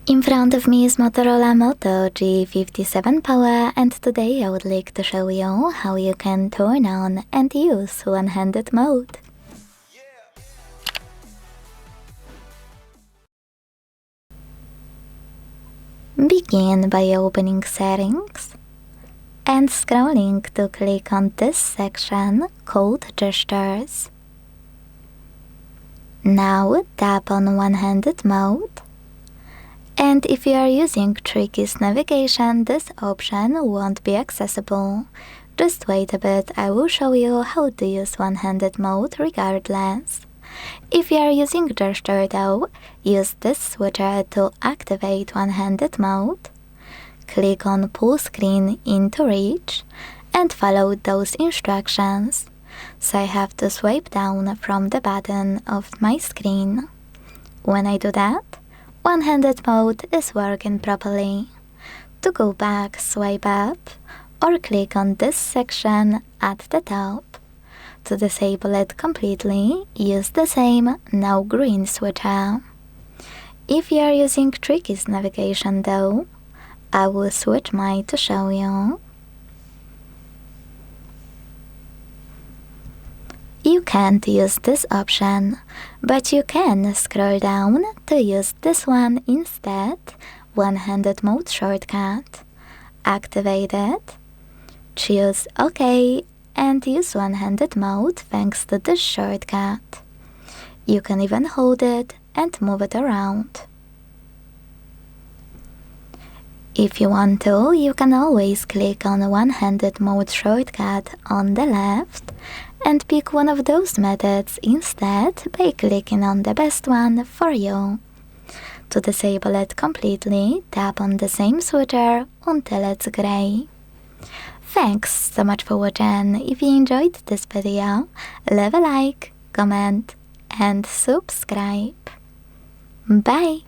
In front of me is Motorola Moto G57 Power, and today I would like to show you how you can turn on and use one-handed mode. Begin by opening Settings and scrolling to click on this section called Gestures. Now tap on one-handed mode. And if you are using Tricky's navigation, this option won't be accessible. Just wait a bit, I will show you how to use one-handed mode regardless. If you are using gesture though, use this switcher to activate one-handed mode. Click on Pull Screen into Reach and follow those instructions. So I have to swipe down from the bottom of my screen. When I do that, one-handed mode is working properly. To go back, swipe up or click on this section at the top. To disable it completely, use the same now green switcher. If you are using Tricky's navigation though, I will switch mine to show you. You can't use this option, but you can scroll down to use this one instead, one-handed mode shortcut. Activate it, choose OK, and use one-handed mode thanks to this shortcut. You can even hold it and move it around. If you want to, you can always click on the one-handed mode shortcut on the left and pick one of those methods instead by clicking on the best one for you. To disable it completely, tap on the same switcher until it's gray. Thanks so much for watching. If you enjoyed this video, leave a like, comment and subscribe. Bye!